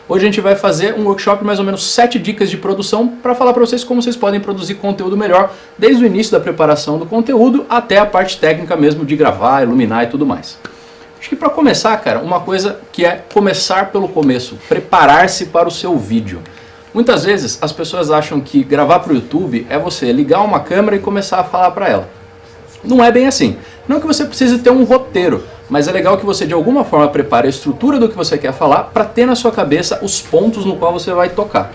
Hoje a gente vai fazer um workshop de mais ou menos 7 dicas de produção para falar para vocês como vocês podem produzir conteúdo melhor, desde o início da preparação do conteúdo até a parte técnica mesmo de gravar, iluminar e tudo mais. Acho que para começar, cara, uma coisa que é começar pelo começo, preparar-se para o seu vídeo. Muitas vezes as pessoas acham que gravar para o YouTube é você ligar uma câmera e começar a falar para ela. Não é bem assim. Não que você precise ter um roteiro, mas é legal que você de alguma forma prepare a estrutura do que você quer falar para ter na sua cabeça os pontos no qual você vai tocar.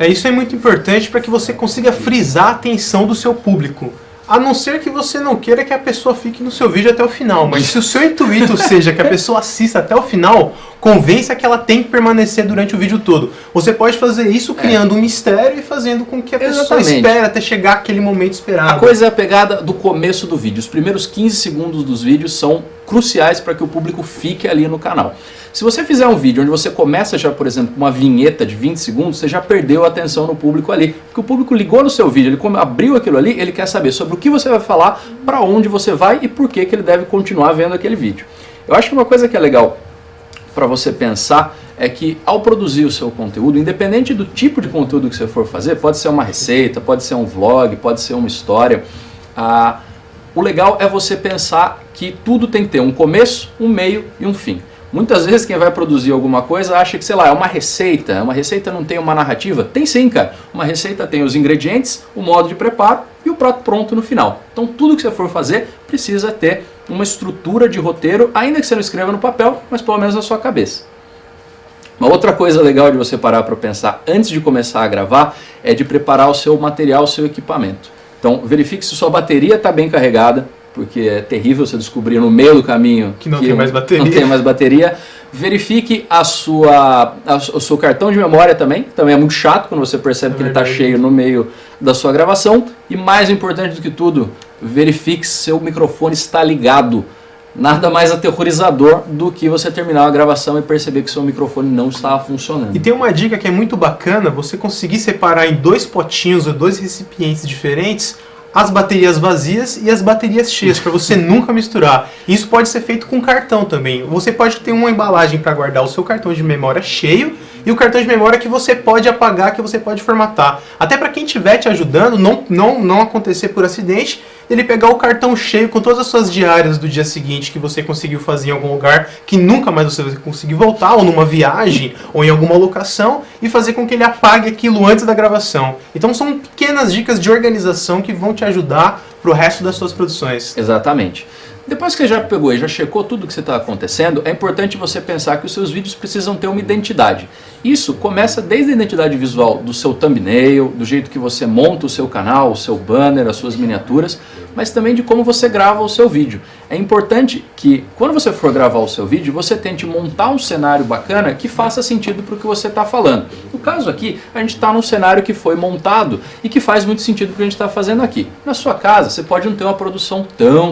Isso é muito importante para que você consiga frisar a atenção do seu público. A não ser que você não queira que a pessoa fique no seu vídeo até o final. Mas se o seu intuito seja que a pessoa assista até o final, convença que ela tem que permanecer durante o vídeo todo. Você pode fazer isso criando um mistério e fazendo com que a pessoa espere até chegar aquele momento esperado. A coisa é a pegada do começo do vídeo. Os primeiros 15 segundos dos vídeos são cruciais para que o público fique ali no canal. Se você fizer um vídeo onde você começa já, por exemplo, com uma vinheta de 20 segundos, você já perdeu a atenção no público ali. Porque o público ligou no seu vídeo, ele abriu aquilo ali, ele quer saber sobre o que você vai falar, para onde você vai e por que ele deve continuar vendo aquele vídeo. Eu acho que uma coisa que é legal para você pensar é que ao produzir o seu conteúdo, independente do tipo de conteúdo que você for fazer, pode ser uma receita, pode ser um vlog, pode ser uma história, o legal é você pensar que tudo tem que ter um começo, um meio e um fim. Muitas vezes quem vai produzir alguma coisa acha que, sei lá, é uma receita não tem uma narrativa. Tem sim, cara. Uma receita tem os ingredientes, o modo de preparo e o prato pronto no final. Então tudo que você for fazer precisa ter uma estrutura de roteiro, ainda que você não escreva no papel, mas pelo menos na sua cabeça. Uma outra coisa legal de você parar para pensar antes de começar a gravar é de preparar o seu material, o seu equipamento. Então verifique se sua bateria está bem carregada, porque é terrível você descobrir no meio do caminho que não tem mais bateria. Não tem mais bateria. Verifique o seu cartão de memória também é muito chato quando você percebe que ele está cheio no meio da sua gravação. E mais importante do que tudo, verifique se seu microfone está ligado. Nada mais aterrorizador do que você terminar a gravação e perceber que seu microfone não estava funcionando. E tem uma dica que é muito bacana, você conseguir separar em 2 potinhos ou 2 recipientes diferentes as baterias vazias e as baterias cheias, para você nunca misturar. Isso pode ser feito com cartão também. Você pode ter uma embalagem para guardar o seu cartão de memória cheio e o cartão de memória que você pode apagar, que você pode formatar. Até para quem estiver te ajudando, não acontecer por acidente, ele pegar o cartão cheio com todas as suas diárias do dia seguinte que você conseguiu fazer em algum lugar que nunca mais você vai conseguir voltar, ou numa viagem, ou em alguma locação, e fazer com que ele apague aquilo antes da gravação. Então são pequenas dicas de organização que vão te ajudar para o resto das suas produções. Exatamente. Depois que você já pegou e já checou tudo o que está acontecendo, é importante você pensar que os seus vídeos precisam ter uma identidade. Isso começa desde a identidade visual do seu thumbnail, do jeito que você monta o seu canal, o seu banner, as suas miniaturas, mas também de como você grava o seu vídeo. É importante que, quando você for gravar o seu vídeo, você tente montar um cenário bacana que faça sentido para o que você está falando. No caso aqui, a gente está num cenário que foi montado e que faz muito sentido para o que a gente está fazendo aqui. Na sua casa, você pode não ter uma produção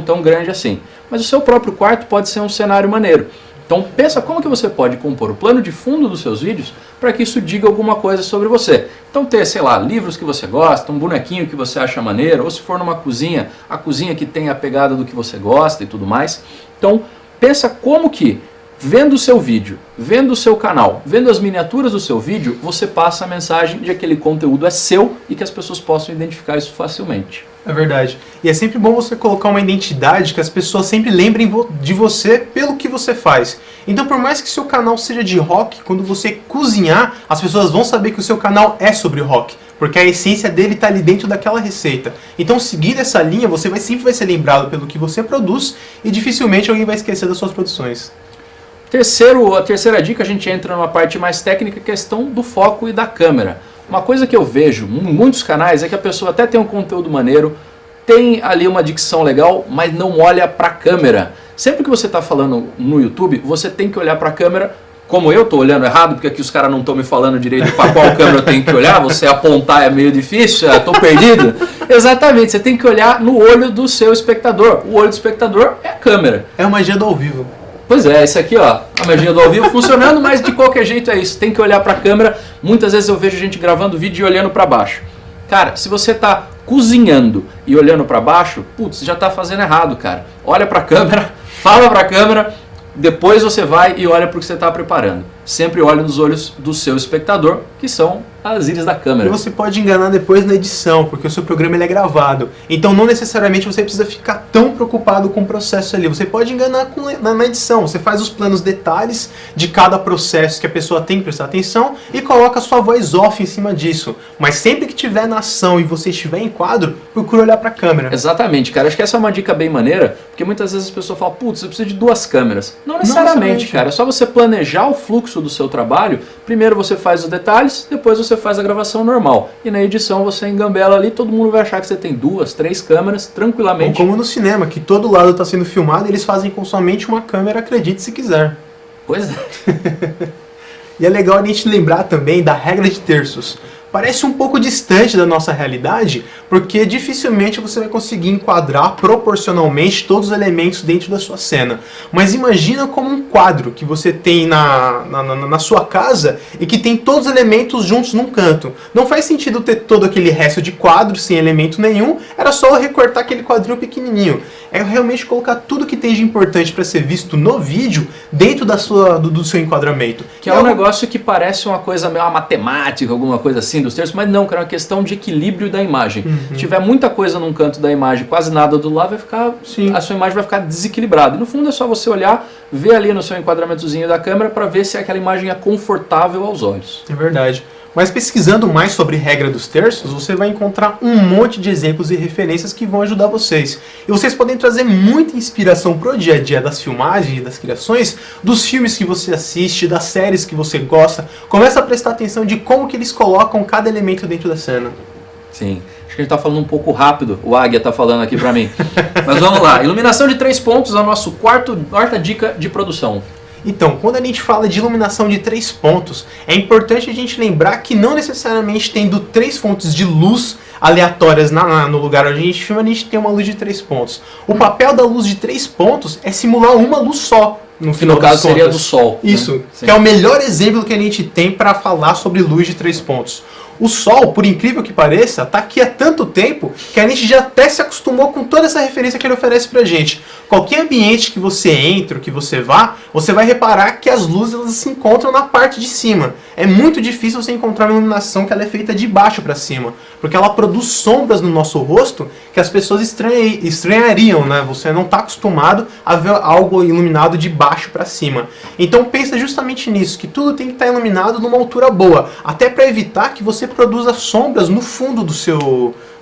tão grande assim, mas o seu próprio quarto pode ser um cenário maneiro. Então pensa como que você pode compor o plano de fundo dos seus vídeos para que isso diga alguma coisa sobre você. Então ter, sei lá, livros que você gosta, um bonequinho que você acha maneiro, ou se for numa cozinha, a cozinha que tem a pegada do que você gosta e tudo mais. Então pensa como que, vendo o seu vídeo, vendo o seu canal, vendo as miniaturas do seu vídeo, você passa a mensagem de que aquele conteúdo é seu e que as pessoas possam identificar isso facilmente. É verdade. E é sempre bom você colocar uma identidade que as pessoas sempre lembrem de você pelo que você faz. Então, por mais que seu canal seja de rock, quando você cozinhar, as pessoas vão saber que o seu canal é sobre rock, porque a essência dele está ali dentro daquela receita. Então, seguindo essa linha, você sempre vai ser lembrado pelo que você produz e dificilmente alguém vai esquecer das suas produções. A terceira dica, a gente entra numa parte mais técnica, questão do foco e da câmera. Uma coisa que eu vejo em muitos canais é que a pessoa até tem um conteúdo maneiro, tem ali uma dicção legal, mas não olha para a câmera. Sempre que você está falando no YouTube, você tem que olhar para a câmera, como eu estou olhando errado, porque aqui os caras não estão me falando direito para qual câmera eu tenho que olhar, você apontar é meio difícil, estou perdido. Exatamente, você tem que olhar no olho do seu espectador. O olho do espectador é a câmera. É a magia do ao vivo. Pois é, isso aqui, ó, a magia do ao vivo funcionando, mas de qualquer jeito é isso, tem que olhar para a câmera. Muitas vezes eu vejo gente gravando vídeo e olhando para baixo. Cara, se você está cozinhando e olhando para baixo, putz, já está fazendo errado, cara. Olha para a câmera, fala para a câmera, depois você vai e olha para o que você está preparando. sempre olhe nos olhos do seu espectador, que são as íris da E câmera. você pode enganar depois na edição, porque o seu programa ele é gravado. Então não necessariamente você precisa ficar tão preocupado com o processo ali. Você pode enganar na edição. Você faz os planos detalhes de cada processo que a pessoa tem que prestar atenção e coloca a sua voz off em cima disso. Mas sempre que tiver na ação e você estiver em quadro, procura olhar para a câmera. Exatamente, cara. Acho que essa é uma dica bem maneira, porque muitas vezes as pessoas falam, putz, você precisa de 2 câmeras. Não necessariamente, cara. É só você planejar o fluxo do seu trabalho. Primeiro você faz os detalhes, depois você faz a gravação normal. E na edição você engambela ali, todo mundo vai achar que você tem 2, 3 câmeras tranquilamente. Ou como no cinema, que todo lado está sendo filmado e eles fazem com somente uma câmera, acredite se quiser. Pois é. E é legal a gente lembrar também da regra de terços. Parece um pouco distante da nossa realidade, porque dificilmente você vai conseguir enquadrar proporcionalmente todos os elementos dentro da sua cena. Mas imagina como um quadro que você tem na sua casa e que tem todos os elementos juntos num canto. Não faz sentido ter todo aquele resto de quadro sem elemento nenhum, era só recortar aquele quadrinho pequenininho. É realmente colocar tudo que tem de importante para ser visto no vídeo dentro do seu enquadramento. Que é um negócio que parece uma coisa meio matemática, alguma coisa assim dos terços, mas não, cara, é uma questão de equilíbrio da imagem. Se tiver muita coisa num canto da imagem, quase nada do lado, vai ficar, a sua imagem vai ficar desequilibrada. E no fundo é só você olhar, ver ali no seu enquadramentozinho da câmera para ver se aquela imagem é confortável aos olhos. É verdade. Mas pesquisando mais sobre regra dos terços, você vai encontrar um monte de exemplos e referências que vão ajudar vocês. E vocês podem trazer muita inspiração pro dia a dia das filmagens e das criações, dos filmes que você assiste, das séries que você gosta. Começa a prestar atenção de como que eles colocam cada elemento dentro da cena. Sim. Acho que a gente tá falando um pouco rápido, o Águia tá falando aqui pra mim. Mas vamos lá. Iluminação de 3 pontos é a nossa quarta dica de produção. Então, quando a gente fala de iluminação de 3 pontos, é importante a gente lembrar que não necessariamente tendo 3 fontes de luz aleatórias no lugar onde a gente filma, a gente tem uma luz de 3 pontos. O papel da luz de 3 pontos é simular uma luz só. No caso seria do sol. Isso, né? Que é o melhor exemplo que a gente tem para falar sobre luz de 3 pontos. O Sol, por incrível que pareça, está aqui há tanto tempo que a gente já até se acostumou com toda essa referência que ele oferece pra gente. Qualquer ambiente que você entre, que você vá, você vai reparar que as luzes elas se encontram na parte de cima. É muito difícil você encontrar uma iluminação que ela é feita de baixo para cima, porque ela produz sombras no nosso rosto que as pessoas estranhariam, né? Você não está acostumado a ver algo iluminado de baixo para cima. Então pensa justamente nisso, que tudo tem que estar iluminado numa altura boa, até para evitar que você produza sombras no fundo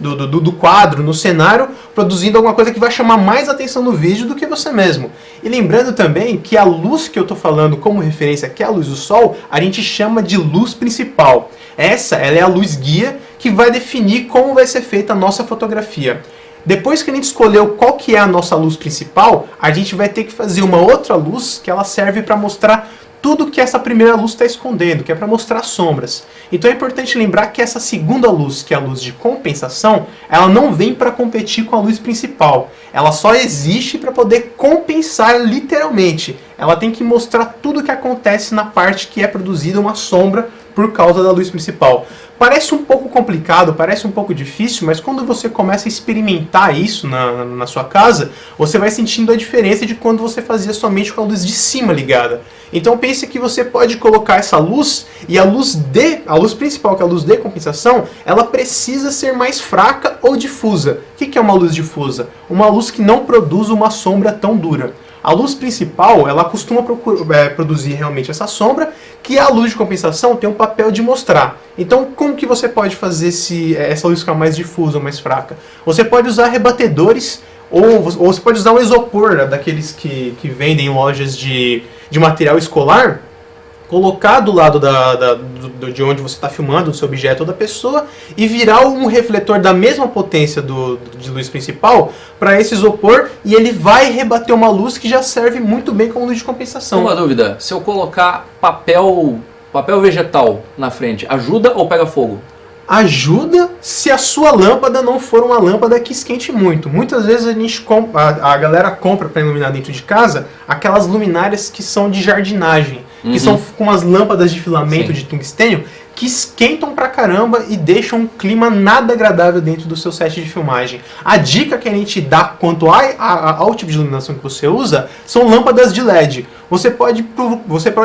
do quadro, no cenário, produzindo alguma coisa que vai chamar mais atenção no vídeo do que você mesmo. E lembrando também que a luz que eu estou falando como referência, que é a luz do sol, a gente chama de luz principal. Ela é a luz guia que vai definir como vai ser feita a nossa fotografia. Depois que a gente escolheu qual que é a nossa luz principal, a gente vai ter que fazer uma outra luz que ela serve para mostrar tudo que essa primeira luz está escondendo, que é para mostrar sombras. Então é importante lembrar que essa segunda luz, que é a luz de compensação, ela não vem para competir com a luz principal. Ela só existe para poder compensar literalmente. Ela tem que mostrar tudo o que acontece na parte que é produzida uma sombra por causa da luz principal. Parece um pouco complicado, parece um pouco difícil, mas quando você começa a experimentar isso na sua casa, você vai sentindo a diferença de quando você fazia somente com a luz de cima ligada. Então pense que você pode colocar essa luz, e a luz principal, que é a luz de compensação, ela precisa ser mais fraca ou difusa. O que é uma luz difusa? Uma luz que não produz uma sombra tão dura. A luz principal, ela costuma produzir realmente essa sombra, que a luz de compensação tem o papel de mostrar. Então, como que você pode fazer essa luz ficar mais difusa ou mais fraca? Você pode usar rebatedores, ou você pode usar um isopor, daqueles que vendem em lojas de material escolar, colocar do lado de onde você está filmando o seu objeto ou da pessoa e virar um refletor da mesma potência de luz principal para esse isopor, e ele vai rebater uma luz que já serve muito bem como luz de compensação. Uma dúvida, se eu colocar papel vegetal na frente, ajuda ou pega fogo? Ajuda se a sua lâmpada não for uma lâmpada que esquente muito. Muitas vezes a galera compra para iluminar dentro de casa aquelas luminárias que são de jardinagem, que são com as lâmpadas de filamento de tungstênio que esquentam pra caramba e deixam um clima nada agradável dentro do seu set de filmagem. A dica que a gente dá quanto ao tipo de iluminação que você usa são lâmpadas de LED. você pode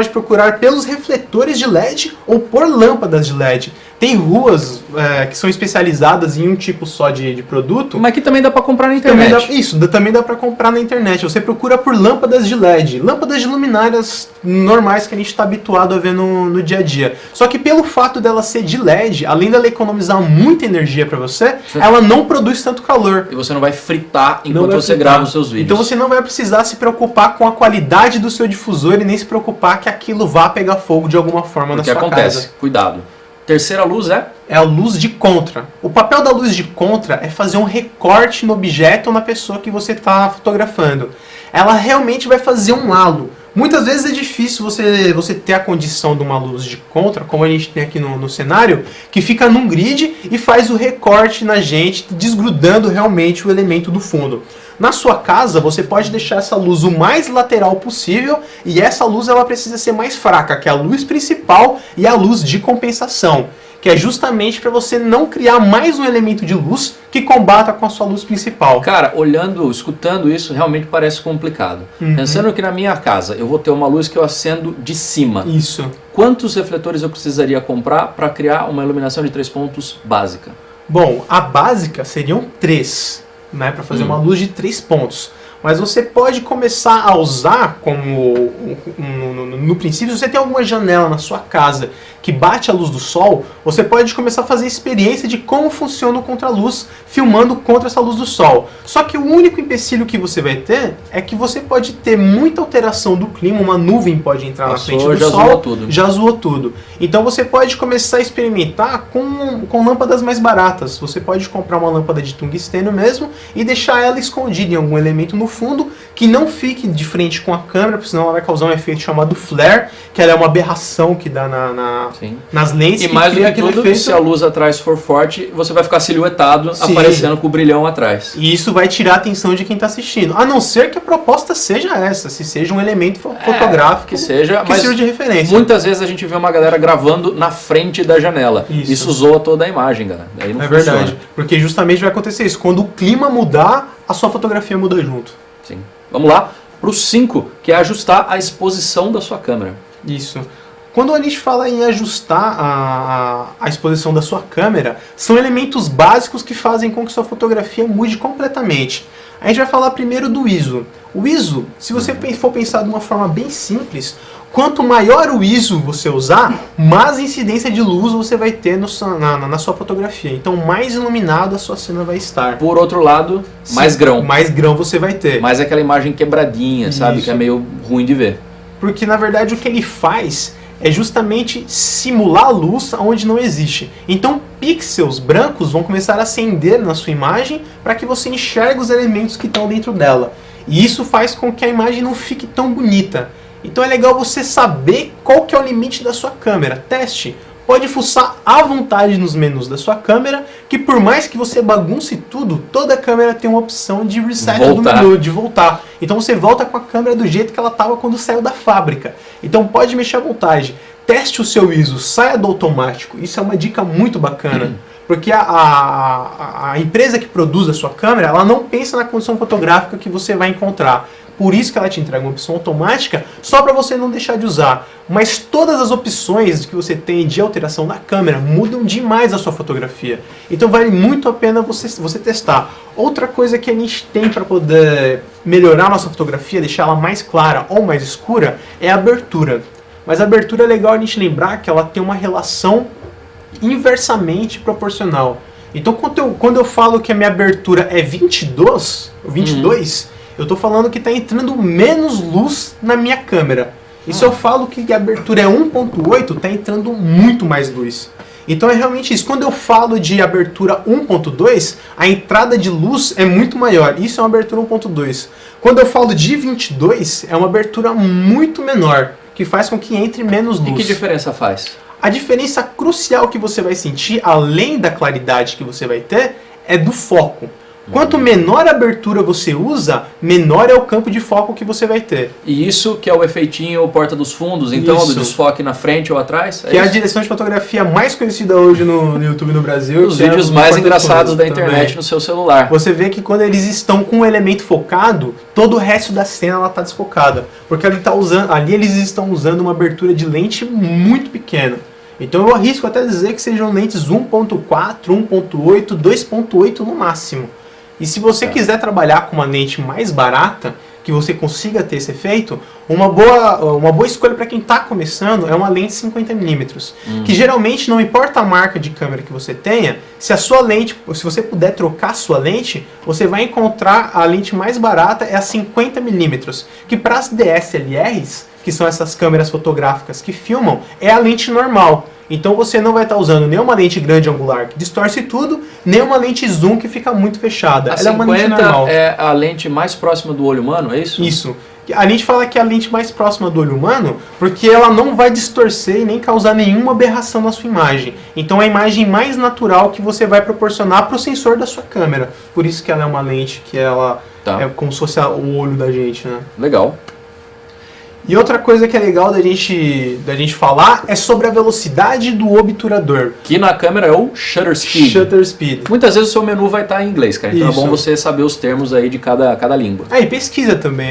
procurar pelos refletores de LED ou por lâmpadas de LED. Tem ruas que são especializadas em um tipo só de produto. Mas que também dá para comprar na internet. Também dá para comprar na internet. Você procura por lâmpadas de LED, lâmpadas de luminárias normais que a gente está habituado a ver no dia a dia. Só que pelo fato dela ser de LED, além dela economizar muita energia para você, ela não produz tanto calor. E você não vai fritar enquanto você grava os seus vídeos. Então você não vai precisar se preocupar com a qualidade do seu difusor e nem se preocupar que aquilo vá pegar fogo de alguma forma na sua casa. O que acontece? Cuidado. Terceira luz é a luz de contra. O papel da luz de contra é fazer um recorte no objeto ou na pessoa que você está fotografando. Ela realmente vai fazer um halo. Muitas vezes é difícil você ter a condição de uma luz de contra, como a gente tem aqui no cenário, que fica num grid e faz o recorte na gente, desgrudando realmente o elemento do fundo. Na sua casa, você pode deixar essa luz o mais lateral possível e essa luz ela precisa ser mais fraca, que é a luz principal e a luz de compensação, que é justamente para você não criar mais um elemento de luz que combata com a sua luz principal. Cara, escutando isso, realmente parece complicado. Pensando que na minha casa eu vou ter uma luz que eu acendo de cima. Isso. Quantos refletores eu precisaria comprar para criar uma iluminação de 3 pontos básica? Bom, a básica seriam 3. Né, para fazer uma luz de 3 pontos. Mas você pode começar a usar como, no princípio, se você tem alguma janela na sua casa que bate a luz do sol, você pode começar a fazer experiência de como funciona o contraluz filmando contra essa luz do sol. Só que o único empecilho que você vai ter é que você pode ter muita alteração do clima, uma nuvem pode entrar na frente do sol, já zoou tudo. Então você pode começar a experimentar com lâmpadas mais baratas. Você pode comprar uma lâmpada de tungstênio mesmo e deixar ela escondida em algum elemento no fundo, que não fique de frente com a câmera, porque senão ela vai causar um efeito chamado flare, que ela é uma aberração que dá nas lentes. E mais do que tudo, efeito. Se a luz atrás for forte, você vai ficar silhuetado, aparecendo com o brilhão atrás. E isso vai tirar a atenção de quem está assistindo. A não ser que a proposta seja essa, se seja um elemento fotográfico que seja de referência. Muitas vezes a gente vê uma galera gravando na frente da janela. Isso zoa toda a imagem, galera. Aí não funciona. Verdade, porque justamente vai acontecer isso. Quando o clima mudar, a sua fotografia muda junto. Sim. Vamos lá para o 5, que é ajustar a exposição da sua câmera. Isso. Quando a gente fala em ajustar a exposição da sua câmera, são elementos básicos que fazem com que sua fotografia mude completamente. A gente vai falar primeiro do ISO. O ISO, se você for pensar de uma forma bem simples, quanto maior o ISO você usar, mais incidência de luz você vai ter na sua fotografia. Então, mais iluminado a sua cena vai estar. Por outro lado, mais grão. Mais grão você vai ter. Mais aquela imagem quebradinha, sabe? Que é meio ruim de ver. Porque, na verdade, o que ele faz é justamente simular a luz onde não existe. Então, pixels brancos vão começar a acender na sua imagem para que você enxergue os elementos que estão dentro dela. E isso faz com que a imagem não fique tão bonita. Então é legal você saber qual que é o limite da sua câmera. Teste. Pode fuçar à vontade nos menus da sua câmera, que por mais que você bagunce tudo, toda câmera tem uma opção de reset do menu, de voltar. Então você volta com a câmera do jeito que ela estava quando saiu da fábrica. Então pode mexer à vontade. Teste o seu ISO, saia do automático. Isso é uma dica muito bacana. Porque a empresa que produz a sua câmera, ela não pensa na condição fotográfica que você vai encontrar. Por isso que ela te entrega uma opção automática, só para você não deixar de usar. Mas todas as opções que você tem de alteração na câmera mudam demais a sua fotografia. Então vale muito a pena você testar. Outra coisa que a gente tem para poder melhorar a nossa fotografia, deixar ela mais clara ou mais escura, é a abertura. Mas a abertura é legal a gente lembrar que ela tem uma relação inversamente proporcional. Então quando eu falo que a minha abertura é 22, eu estou falando que está entrando menos luz na minha câmera. E se eu falo que a abertura é 1.8, está entrando muito mais luz. Então é realmente isso. Quando eu falo de abertura 1.2, a entrada de luz é muito maior. Isso é uma abertura 1.2. Quando eu falo de 22, é uma abertura muito menor, que faz com que entre menos luz. E que diferença faz? A diferença crucial que você vai sentir, além da claridade que você vai ter, é do foco. Quanto menor a abertura você usa, menor é o campo de foco que você vai ter. E isso que é o efeitinho porta dos fundos, então, Isso. do desfoque na frente ou atrás? Que é a direção de fotografia mais conhecida hoje no YouTube no Brasil. Os vídeos mais engraçados da internet também. no seu celular. Você vê que quando eles estão com um elemento focado, todo o resto da cena ela está desfocada. Porque ali eles estão usando uma abertura de lente muito pequena. Então eu arrisco até dizer que sejam lentes 1.4, 1.8, 2.8 no máximo. E se você quiser trabalhar com uma lente mais barata, que você consiga ter esse efeito, uma boa escolha para quem está começando é uma lente 50mm. Que geralmente, não importa a marca de câmera que você tenha, se a sua lente, se você puder trocar a sua lente, você vai encontrar a lente mais barata, é a 50mm. Que para as DSLRs, que são essas câmeras fotográficas que filmam, é a lente normal. Então você não vai estar usando nem uma lente grande angular que distorce tudo, nem uma lente zoom que fica muito fechada. A Ela é uma lente 50 normal. é a lente mais próxima do olho humano, é isso? Isso. A gente fala que é a lente mais próxima do olho humano porque ela não vai distorcer e nem causar nenhuma aberração na sua imagem. Então é a imagem mais natural que você vai proporcionar para o sensor da sua câmera. Por isso que ela é uma lente que ela é como se fosse o olho da gente, né? Legal. E outra coisa que é legal da gente falar é sobre a velocidade do obturador. Que na câmera é o shutter speed. Shutter speed. Muitas vezes o seu menu vai estar em inglês, cara. Então Isso. é bom você saber os termos aí de cada língua. E pesquisa também.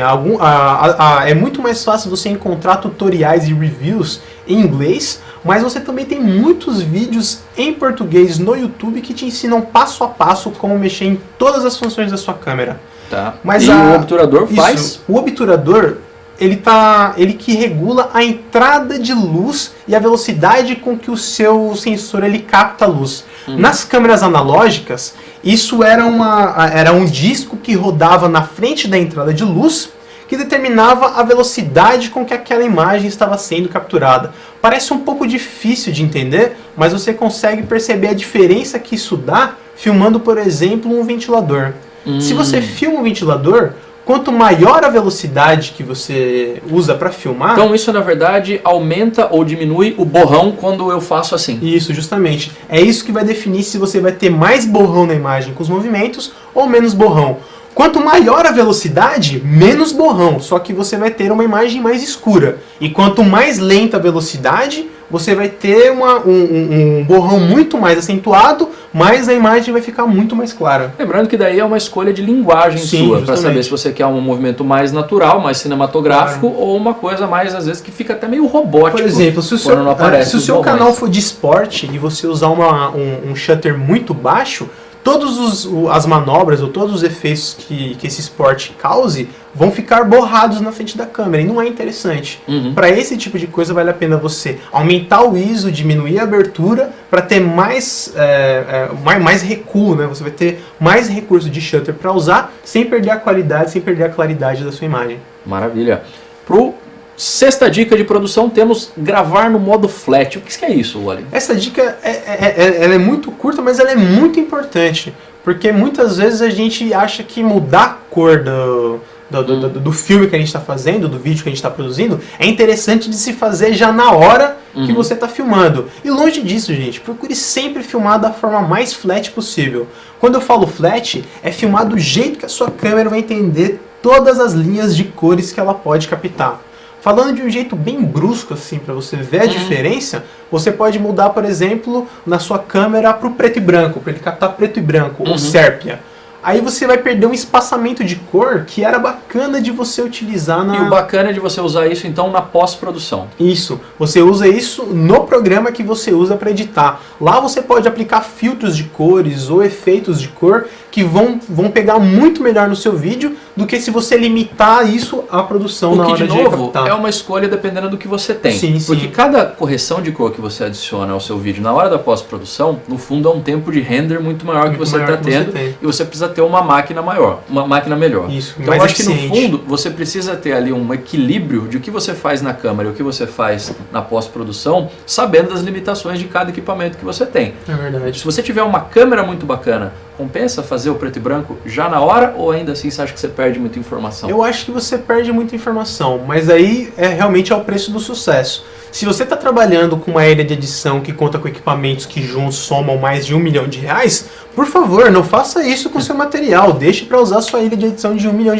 É muito mais fácil você encontrar tutoriais e reviews em inglês, mas você também tem muitos vídeos em português no YouTube que te ensinam passo a passo como mexer em todas as funções da sua câmera. Tá. Mas e o obturador faz? Isso. O obturador, ele que regula a entrada de luz e a velocidade com que o seu sensor ele capta a luz. Nas câmeras analógicas, isso era um disco que rodava na frente da entrada de luz que determinava a velocidade com que aquela imagem estava sendo capturada. Parece um pouco difícil de entender, mas você consegue perceber a diferença que isso dá filmando, por exemplo, um ventilador. Se você filma um ventilador, quanto maior a velocidade que você usa para filmar... Então isso, na verdade, aumenta ou diminui o borrão quando eu faço assim. Isso, justamente. É isso que vai definir se você vai ter mais borrão na imagem com os movimentos ou menos borrão. Quanto maior a velocidade, menos borrão, só que você vai ter uma imagem mais escura. E quanto mais lenta a velocidade, você vai ter um borrão muito mais acentuado, mas a imagem vai ficar muito mais clara. Lembrando que daí é uma escolha de linguagem sua, para saber se você quer um movimento mais natural, mais cinematográfico, ou uma coisa mais, às vezes, que fica até meio robótico. Por exemplo, se o seu canal for de esporte e você usar um shutter muito baixo, todas as manobras ou todos os efeitos que esse esporte cause vão ficar borrados na frente da câmera e não é interessante. Para esse tipo de coisa vale a pena você aumentar o ISO, diminuir a abertura para ter mais recuo, né? Você vai ter mais recurso de shutter para usar sem perder a qualidade, sem perder a claridade da sua imagem. Maravilha. Sexta dica de produção, temos gravar no modo flat. O que é isso, Wally? Essa dica ela é muito curta, mas ela é muito importante. Porque muitas vezes a gente acha que mudar a cor do filme que a gente está fazendo, do vídeo que a gente está produzindo, é interessante de se fazer já na hora que você está filmando. E longe disso, gente, procure sempre filmar da forma mais flat possível. Quando eu falo flat, é filmar do jeito que a sua câmera vai entender todas as linhas de cores que ela pode captar. Falando de um jeito bem brusco, assim, para você ver a diferença, você pode mudar, por exemplo, na sua câmera para o preto e branco, para ele captar preto e branco, ou sépia. Aí você vai perder um espaçamento de cor que era bacana de você utilizar na... E o bacana é de você usar isso, então, na pós-produção. Isso. Você usa isso no programa que você usa para editar. Lá você pode aplicar filtros de cores ou efeitos de cor que vão pegar muito melhor no seu vídeo do que se você limitar isso à produção na hora de captar. De novo, é uma escolha dependendo do que você tem. Sim, sim. Porque cada correção de cor que você adiciona ao seu vídeo na hora da pós-produção, no fundo é um tempo de render muito maior que você está tendo e você precisa ter uma máquina maior, uma máquina melhor. Isso, então eu acho que no fundo você precisa ter ali um equilíbrio de o que você faz na câmera e o que você faz na pós-produção, sabendo das limitações de cada equipamento que você tem. É verdade. Se você tiver uma câmera muito bacana, Compensa fazer o preto e branco já na hora ou ainda assim você acha que você perde muita informação? Eu acho que você perde muita informação, mas aí realmente é o preço do sucesso. Se você está trabalhando com uma ilha de edição que conta com equipamentos que juntos somam mais de R$1 milhão, por favor, não faça isso com seu material. Deixe para usar sua ilha de edição de R$1 milhão.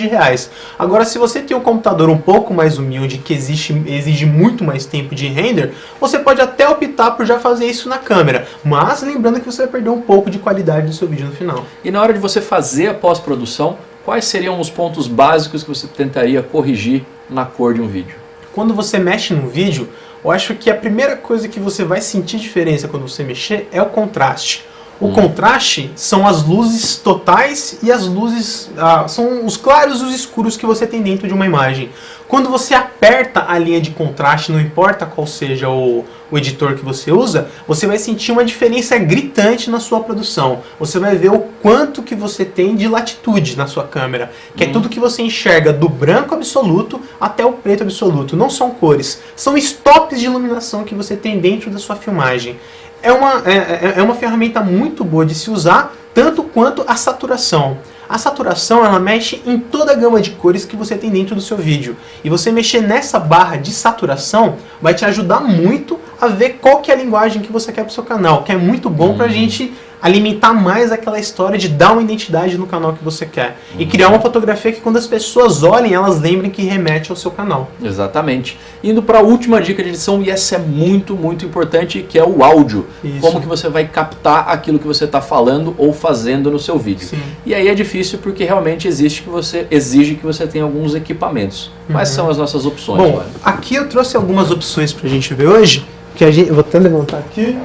Agora, se você tem um computador um pouco mais humilde, que exige muito mais tempo de render, você pode até optar por já fazer isso na câmera. Mas lembrando que você vai perder um pouco de qualidade do seu vídeo no final. E na hora de você fazer a pós-produção, quais seriam os pontos básicos que você tentaria corrigir na cor de um vídeo? Quando você mexe num vídeo, eu acho que a primeira coisa que você vai sentir diferença quando você mexer é o contraste. O contraste são as luzes totais e as luzes, são os claros e os escuros que você tem dentro de uma imagem. Quando você aperta a linha de contraste, não importa qual seja o editor que você usa, você vai sentir uma diferença gritante na sua produção. Você vai ver o quanto que você tem de latitude na sua câmera, que é tudo que você enxerga do branco absoluto até o preto absoluto. Não são cores, são stops de iluminação que você tem dentro da sua filmagem. É uma ferramenta muito boa de se usar, tanto quanto a saturação. A saturação, ela mexe em toda a gama de cores que você tem dentro do seu vídeo. E você mexer nessa barra de saturação vai te ajudar muito a ver qual que é a linguagem que você quer para o seu canal, que é muito bom para a gente alimentar mais aquela história de dar uma identidade no canal que você quer. E criar uma fotografia que quando as pessoas olhem, elas lembrem que remete ao seu canal. Exatamente. Indo para a última dica de edição, e essa é muito, muito importante, que é o áudio. Isso. Como que você vai captar aquilo que você está falando ou fazendo no seu vídeo. Sim. E aí é difícil porque realmente exige que você tenha alguns equipamentos. Quais são as nossas opções? Bom, Mário? aqui eu trouxe algumas opções pra gente ver hoje, que eu vou até levantar aqui.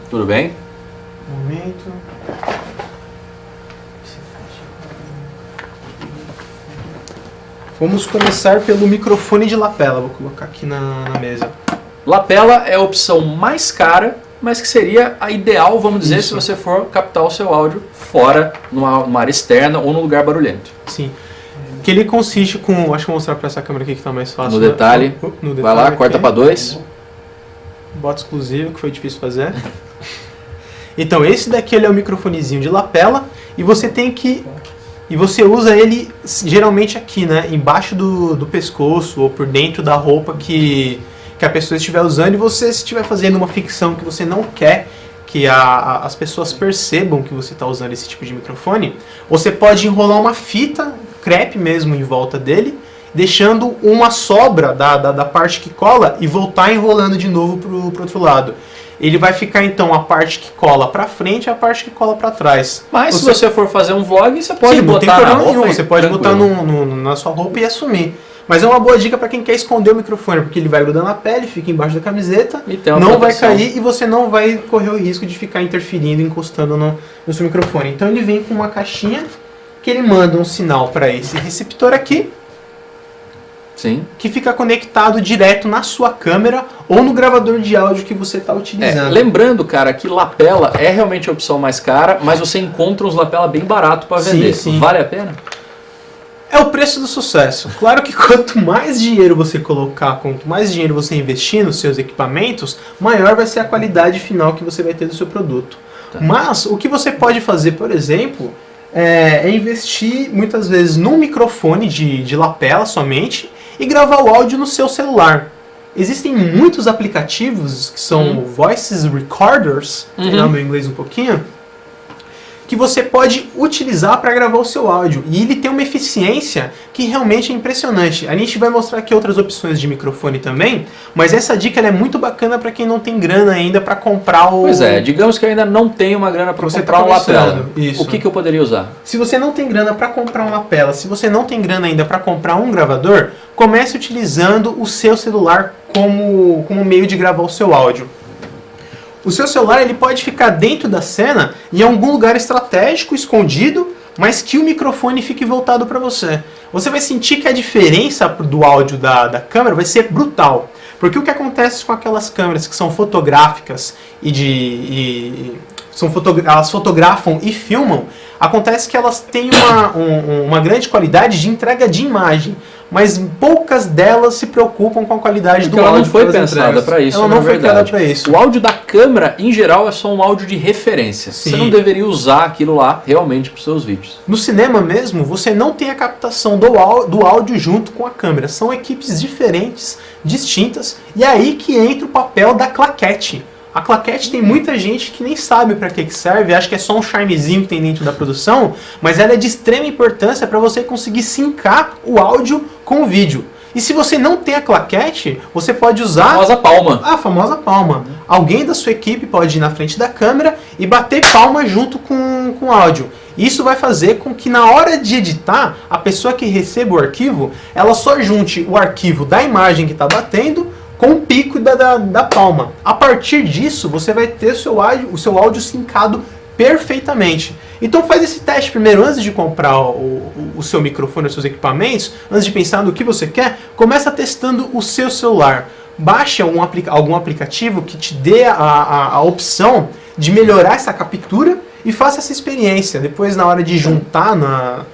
Tudo bem? Um momento. Vamos começar pelo microfone de lapela. Vou colocar aqui na mesa. Lapela é a opção mais cara, mas que seria a ideal, vamos dizer, se você for captar o seu áudio fora, numa área externa ou num lugar barulhento. Sim. Que ele consiste com... Acho que vou mostrar pra essa câmera aqui que tá mais fácil. No detalhe. No detalhe, Vai lá, corta aqui. para 2. Bota exclusivo, que foi difícil fazer. Então, esse daqui ele é o microfonezinho de lapela e você tem que... E você usa ele geralmente aqui, né? Embaixo do pescoço ou por dentro da roupa que a pessoa estiver usando. E você, se estiver fazendo uma ficção que você não quer que as pessoas percebam que você está usando esse tipo de microfone, você pode enrolar uma fita crepe mesmo em volta dele, deixando uma sobra da parte que cola e voltar enrolando de novo pro outro lado. Ele vai ficar então a parte que cola pra frente e a parte que cola pra trás. Mas se você for fazer um vlog, você pode Sim, botar não tem na problema roupa nenhum, e você pode botar tranquilo. na sua roupa e assumir. Mas é uma boa dica para quem quer esconder o microfone, porque ele vai grudar na pele, fica embaixo da camiseta, E tem uma não vai proteção. cair e você não vai correr o risco de ficar interferindo, encostando no seu microfone. Então ele vem com uma caixinha que ele manda um sinal para esse receptor aqui, Sim. que fica conectado direto na sua câmera ou no gravador de áudio que você está utilizando. Lembrando, cara, que lapela é realmente a opção mais cara, mas você encontra uns lapela bem barato para vender. Sim. Vale a pena? É o preço do sucesso. Claro que quanto mais dinheiro você colocar, quanto mais dinheiro você investir nos seus equipamentos, maior vai ser a qualidade final que você vai ter do seu produto. Tá. Mas o que você pode fazer, por exemplo, é investir muitas vezes num microfone de lapela somente e gravar o áudio no seu celular. Existem muitos aplicativos que são voices recorders, treinar meu inglês um pouquinho, que você pode utilizar para gravar o seu áudio. E ele tem uma eficiência que realmente é impressionante. A gente vai mostrar aqui outras opções de microfone também, mas essa dica ela é muito bacana para quem não tem grana ainda para comprar o... Pois é, digamos que eu ainda não tenho uma grana para Você comprar tá um lapela. começando, isso. O que eu poderia usar? Se você não tem grana para comprar um lapela, se você não tem grana ainda para comprar um gravador, comece utilizando o seu celular como meio de gravar o seu áudio. O seu celular ele pode ficar dentro da cena em algum lugar estratégico, escondido, mas que o microfone fique voltado para você. Você vai sentir que a diferença do áudio da câmera vai ser brutal. Porque o que acontece com aquelas câmeras que são fotográficas elas fotografam e filmam, acontece que elas têm uma grande qualidade de entrega de imagem, mas poucas delas se preocupam com a qualidade do ela áudio. não foi que elas pensada entregam. para isso, Ela na não foi criada verdade. para isso. O áudio da câmera, em geral, é só um áudio de referência. Sim. Você não deveria usar aquilo lá realmente para os seus vídeos. No cinema mesmo, você não tem a captação do áudio junto com a câmera. São equipes diferentes, distintas, e é aí que entra o papel da claquete. A claquete tem muita gente que nem sabe para que serve, acha que é só um charmezinho que tem dentro da produção, mas ela é de extrema importância para você conseguir sincar o áudio com o vídeo. E se você não tem a claquete, você pode usar... A famosa palma. A famosa palma. Alguém da sua equipe pode ir na frente da câmera e bater palma junto com o áudio. Isso vai fazer com que na hora de editar, a pessoa que receba o arquivo, ela só junte o arquivo da imagem que está batendo com o pico da palma. A partir disso, você vai ter o seu áudio sincado perfeitamente. Então faz esse teste primeiro, antes de comprar o seu microfone, os seus equipamentos, antes de pensar no que você quer, começa testando o seu celular. Baixe algum aplicativo que te dê a opção de melhorar essa captura e faça essa experiência. Depois, na hora de juntar na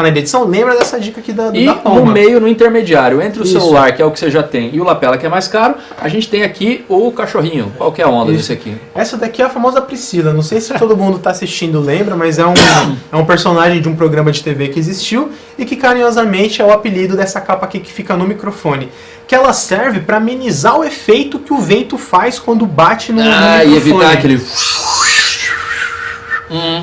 edição, lembra dessa dica aqui da palma. No meio, no intermediário, entre o Isso. celular, que é o que você já tem, e o lapela, que é mais caro, a gente tem aqui o cachorrinho. Qual que é a onda Isso. desse aqui? Essa daqui é a famosa Priscila. Não sei se todo mundo está assistindo lembra, mas é um personagem de um programa de TV que existiu e que carinhosamente é o apelido dessa capa aqui que fica no microfone. Que ela serve para amenizar o efeito que o vento faz quando bate no microfone. E evitar aquele...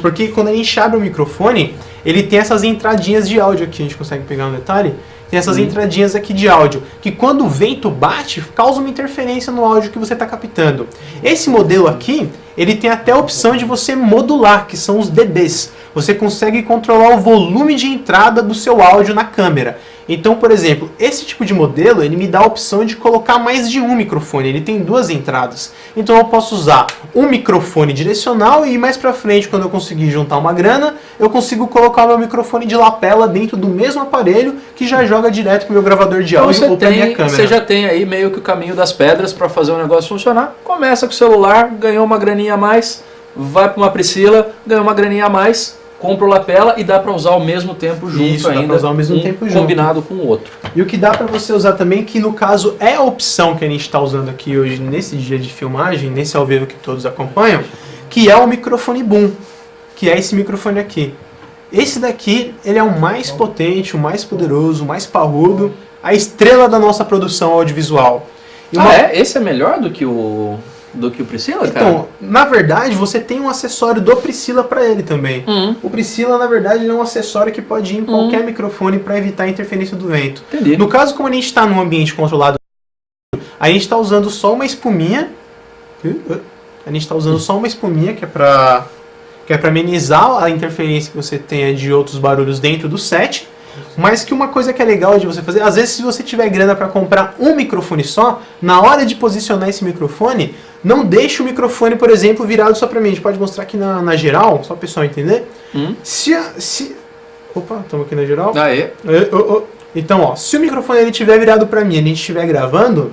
Porque quando a gente abre o microfone, ele tem essas entradinhas de áudio aqui, a gente consegue pegar um detalhe? Tem essas entradinhas aqui de áudio, que quando o vento bate, causa uma interferência no áudio que você está captando. Esse modelo aqui, ele tem até a opção de você modular, que são os dBs. Você consegue controlar o volume de entrada do seu áudio na câmera. Então, por exemplo, esse tipo de modelo, ele me dá a opção de colocar mais de um microfone. Ele tem duas entradas. Então eu posso usar um microfone direcional e mais pra frente, quando eu conseguir juntar uma grana, eu consigo colocar o meu microfone de lapela dentro do mesmo aparelho que já joga direto pro meu gravador de áudio ou pra minha câmera. Você já tem aí meio que o caminho das pedras para fazer o negócio funcionar. Começa com o celular, ganhou uma graninha a mais, vai para uma Priscila, ganhou uma graninha a mais, compra o lapela e dá para usar ao mesmo tempo junto. Isso, ainda, dá pra usar ao mesmo tempo junto. Combinado com o outro. E o que dá para você usar também, que no caso é a opção que a gente está usando aqui hoje nesse dia de filmagem, nesse ao vivo que todos acompanham, que é o microfone boom, que é esse microfone aqui. Esse daqui, ele é o mais potente, o mais poderoso, o mais parrudo, a estrela da nossa produção audiovisual. E Esse é melhor do que o Priscila, cara? Então, na verdade, você tem um acessório do Priscila para ele também. O Priscila, na verdade, ele é um acessório que pode ir em qualquer microfone para evitar a interferência do vento. Entendi. No caso, como a gente está num ambiente controlado, a gente está usando só uma espuminha. A gente está usando só uma espuminha que é para amenizar a interferência que você tenha de outros barulhos dentro do set. Mas que uma coisa que é legal de você fazer, às vezes se você tiver grana para comprar um microfone só, na hora de posicionar esse microfone, não deixe o microfone, por exemplo, virado só para mim. A gente pode mostrar aqui na geral, só para o pessoal entender. Opa, estamos aqui na geral. Aê. Então, ó, se o microfone ele estiver virado para mim e a gente estiver gravando,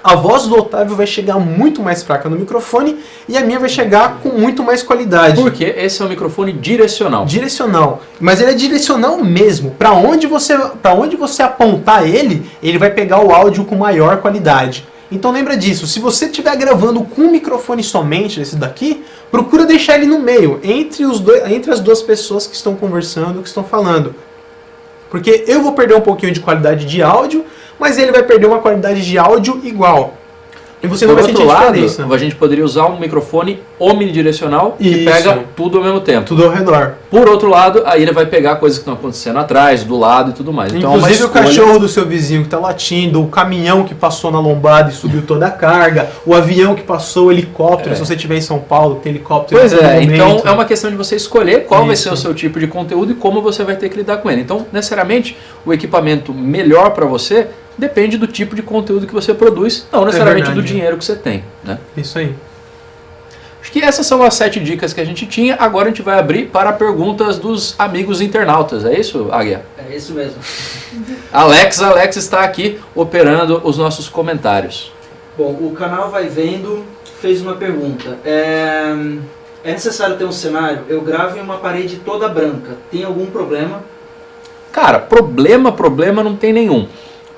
a voz do Otávio vai chegar muito mais fraca no microfone e a minha vai chegar com muito mais qualidade. Porque esse é um microfone direcional. Direcional. Mas ele é direcional mesmo. Para onde você apontar ele, ele vai pegar o áudio com maior qualidade. Então lembra disso. Se você estiver gravando com um microfone somente, esse daqui, procura deixar ele no meio, entre as duas pessoas que estão conversando, que estão falando. Porque eu vou perder um pouquinho de qualidade de áudio, mas ele vai perder uma qualidade de áudio igual. E você não vai sentir a diferença. A gente poderia usar um microfone omnidirecional que Isso. pega tudo ao mesmo tempo. Tudo ao redor. Por outro lado, aí ele vai pegar coisas que estão acontecendo atrás, do lado e tudo mais. Então, Inclusive o cachorro do seu vizinho que está latindo, o caminhão que passou na lombada e subiu toda a carga, o avião que passou, o helicóptero, se você estiver em São Paulo, tem helicóptero. Pois é, momento. então é uma questão de você escolher qual vai Isso. ser o seu tipo de conteúdo e como você vai ter que lidar com ele. Então, necessariamente, o equipamento melhor para você depende do tipo de conteúdo que você produz, não necessariamente do dinheiro que você tem. Né? Isso aí. Acho que essas são as 7 dicas que a gente tinha. Agora a gente vai abrir para perguntas dos amigos internautas. É isso, Águia? É isso mesmo. Alex está aqui operando os nossos comentários. Bom, o canal Vai Vendo fez uma pergunta. É necessário ter um cenário? Eu gravo em uma parede toda branca. Tem algum problema? Cara, problema não tem nenhum.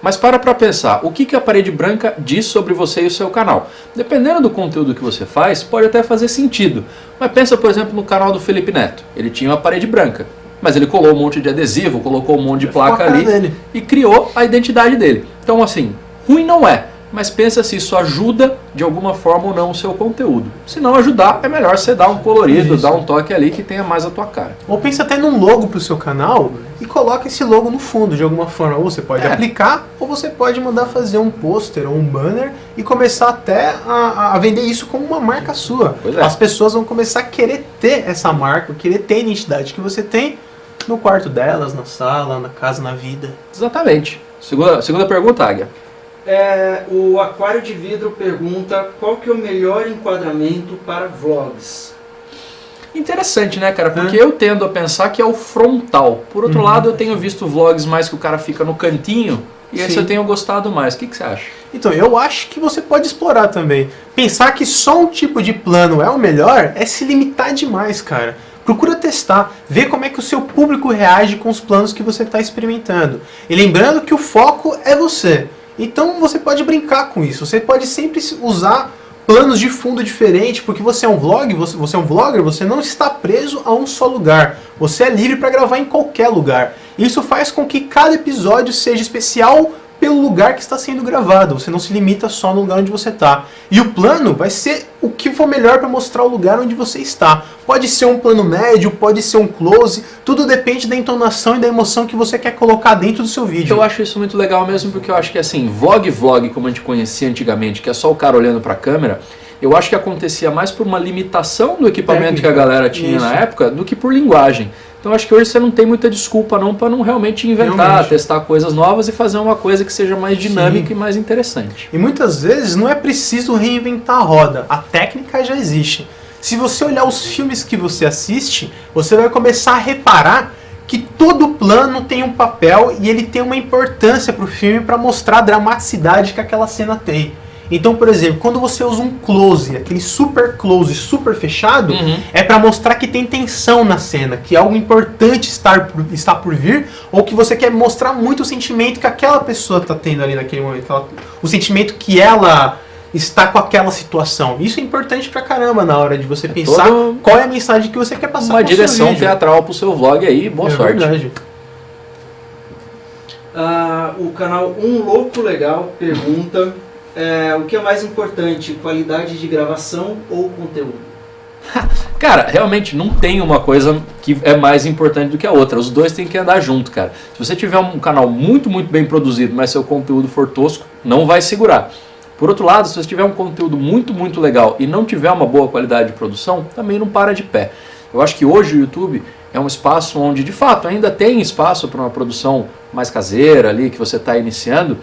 Mas para pensar, o que a parede branca diz sobre você e o seu canal? Dependendo do conteúdo que você faz, pode até fazer sentido. Mas pensa, por exemplo, no canal do Felipe Neto. Ele tinha uma parede branca, mas ele colou um monte de adesivo, colocou um monte de placa ali e criou a identidade dele. Então, assim, ruim não é. Mas pensa se isso ajuda de alguma forma ou não o seu conteúdo. Se não ajudar, é melhor você dar um colorido, dar um toque ali que tenha mais a tua cara. Ou pensa até num logo pro seu canal e coloca esse logo no fundo de alguma forma. Ou você pode aplicar, ou você pode mandar fazer um pôster ou um banner e começar até a vender isso como uma marca sua. As pessoas vão começar a querer ter essa marca, querer ter a identidade que você tem no quarto delas, na sala, na casa, na vida. Exatamente. Segunda pergunta, Águia. O Aquário de Vidro pergunta qual que é o melhor enquadramento para vlogs. Interessante, né, cara? Porque eu tendo a pensar que é o frontal. Por outro lado, eu tenho visto vlogs mais que o cara fica no cantinho e esse eu tenho gostado mais. O que você acha? Então, eu acho que você pode explorar também. Pensar que só um tipo de plano é o melhor é se limitar demais, cara. Procura testar, ver como é que o seu público reage com os planos que você está experimentando. E lembrando que o foco é você. Então você pode brincar com isso, você pode sempre usar planos de fundo diferentes, porque você é um vlog, você é um vlogger, você não está preso a um só lugar. Você é livre para gravar em qualquer lugar. Isso faz com que cada episódio seja especial pelo lugar que está sendo gravado. Você não se limita só no lugar onde você está. E o plano vai ser o que for melhor para mostrar o lugar onde você está. Pode ser um plano médio, pode ser um close, tudo depende da entonação e da emoção que você quer colocar dentro do seu vídeo. Eu acho isso muito legal mesmo, porque eu acho que assim, vlog, como a gente conhecia antigamente, que é só o cara olhando para a câmera, eu acho que acontecia mais por uma limitação do equipamento que a galera tinha na época, do que por linguagem. Então acho que hoje você não tem muita desculpa não para não realmente inventar, testar coisas novas e fazer uma coisa que seja mais dinâmica e mais interessante. E muitas vezes não é preciso reinventar a roda, a técnica já existe. Se você olhar os filmes que você assiste, você vai começar a reparar que todo plano tem um papel e ele tem uma importância para o filme para mostrar a dramaticidade que aquela cena tem. Então, por exemplo, quando você usa um close, aquele super close, super fechado, é para mostrar que tem tensão na cena, que algo importante está por vir, ou que você quer mostrar muito o sentimento que aquela pessoa está tendo ali naquele momento, o sentimento que ela está com aquela situação. Isso é importante pra caramba na hora de você pensar qual é a mensagem que você quer passar. Uma direção teatral pro seu vlog aí, boa sorte. Verdade. O canal Um Louco Legal pergunta o que é mais importante, qualidade de gravação ou conteúdo? Cara, realmente não tem uma coisa que é mais importante do que a outra. Os dois têm que andar junto, cara. Se você tiver um canal muito bem produzido, mas seu conteúdo for tosco, não vai segurar. Por outro lado, se você tiver um conteúdo muito legal e não tiver uma boa qualidade de produção, também não para de pé. Eu acho que hoje o YouTube é um espaço onde, de fato, ainda tem espaço para uma produção mais caseira ali, que você está iniciando,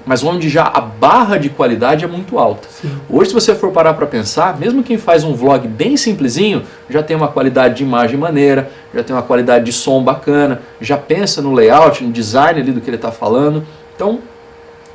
mas onde já a barra de qualidade é muito alta. Sim. Hoje, se você for parar para pensar, mesmo quem faz um vlog bem simplesinho, já tem uma qualidade de imagem maneira, já tem uma qualidade de som bacana, já pensa no layout, no design ali do que ele está falando. Então,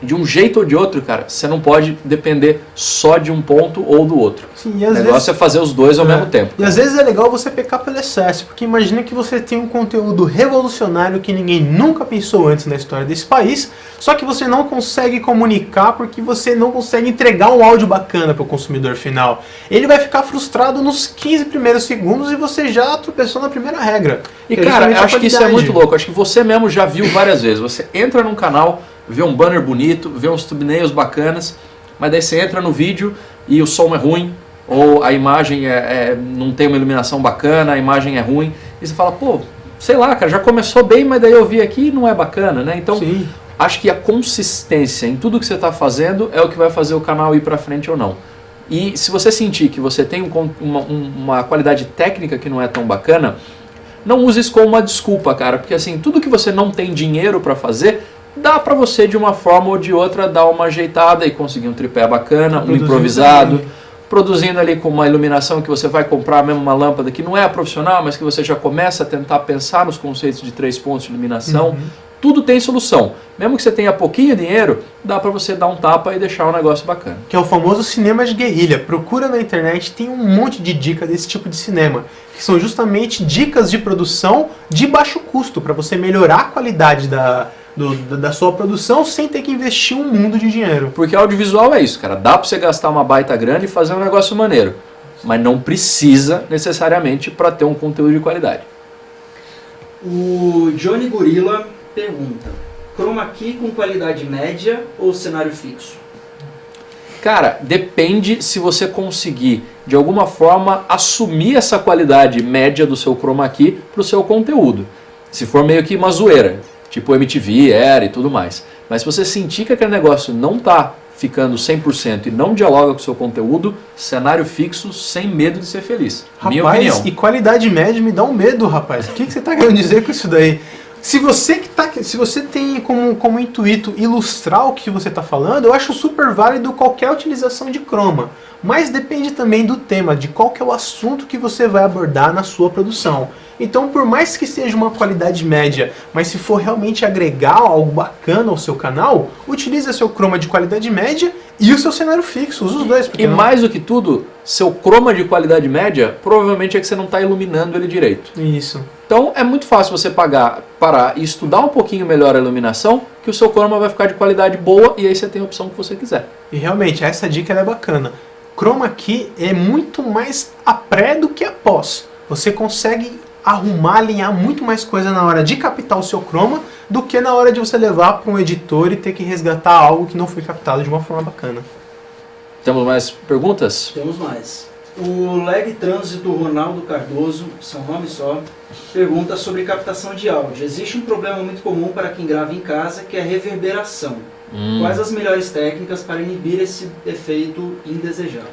de um jeito ou de outro, cara, você não pode depender só de um ponto ou do outro. Sim, o negócio é fazer os dois ao mesmo tempo. E às vezes é legal você pecar pelo excesso, porque imagina que você tem um conteúdo revolucionário que ninguém nunca pensou antes na história desse país, só que você não consegue comunicar porque você não consegue entregar um áudio bacana para o consumidor final. Ele vai ficar frustrado nos 15 primeiros segundos e você já tropeçou na primeira regra. E cara, acho que isso é muito louco. Acho que você mesmo já viu várias vezes. Você entra num canal, vê um banner bonito, vê uns thumbnails bacanas, mas daí você entra no vídeo e o som é ruim, ou a imagem não tem uma iluminação bacana, a imagem é ruim, e você fala, pô, sei lá, cara, já começou bem, mas daí eu vi aqui e não é bacana, né? Então, sim, acho que a consistência em tudo que você está fazendo é o que vai fazer o canal ir para frente ou não. E se você sentir que você tem uma qualidade técnica que não é tão bacana, não use isso como uma desculpa, cara, porque assim, tudo que você não tem dinheiro para fazer, dá pra você de uma forma ou de outra dar uma ajeitada e conseguir um tripé bacana, um improvisado, produzindo ali com uma iluminação que você vai comprar mesmo uma lâmpada que não é a profissional, mas que você já começa a tentar pensar nos conceitos de 3 pontos de iluminação. tudo tem solução. Mesmo que você tenha pouquinho dinheiro, dá para você dar um tapa e deixar um negócio bacana. Que é o famoso cinema de guerrilha. Procura na internet, tem um monte de dica desse tipo de cinema, que são justamente dicas de produção de baixo custo, para você melhorar a qualidade da sua produção sem ter que investir um mundo de dinheiro. Porque audiovisual é isso, cara. Dá para você gastar uma baita grana e fazer um negócio maneiro, mas não precisa necessariamente para ter um conteúdo de qualidade. O Johnny Gorilla pergunta: chroma key com qualidade média ou cenário fixo? Cara, depende se você conseguir, de alguma forma, assumir essa qualidade média do seu chroma key para o seu conteúdo. Se for meio que uma zoeira, tipo MTV, Era e tudo mais. Mas se você sentir que aquele negócio não está ficando 100% e não dialoga com o seu conteúdo, cenário fixo sem medo de ser feliz. Minha opinião. Rapaz, e qualidade média me dá um medo, rapaz. O que você está querendo dizer com isso daí? Se você tem como intuito ilustrar o que você está falando, eu acho super válido qualquer utilização de chroma. Mas depende também do tema, de qual que é o assunto que você vai abordar na sua produção. Então, por mais que seja uma qualidade média, mas se for realmente agregar algo bacana ao seu canal, utilize seu chroma de qualidade média e o seu cenário fixo, usa os dois. E mais do que tudo, seu chroma de qualidade média, provavelmente é que você não está iluminando ele direito. Isso. Então é muito fácil você parar e estudar um pouquinho melhor a iluminação, que o seu chroma vai ficar de qualidade boa e aí você tem a opção que você quiser. E realmente, essa dica ela é bacana. Chroma key é muito mais a pré do que a pós. Você consegue arrumar, alinhar muito mais coisa na hora de captar o seu chroma do que na hora de você levar para um editor e ter que resgatar algo que não foi captado de uma forma bacana. Temos mais perguntas? Temos mais. O Leg Trânsito Ronaldo Cardoso, seu nome só, pergunta sobre captação de áudio. Existe um problema muito comum para quem grava em casa, que é a reverberação. Quais as melhores técnicas para inibir esse efeito indesejável?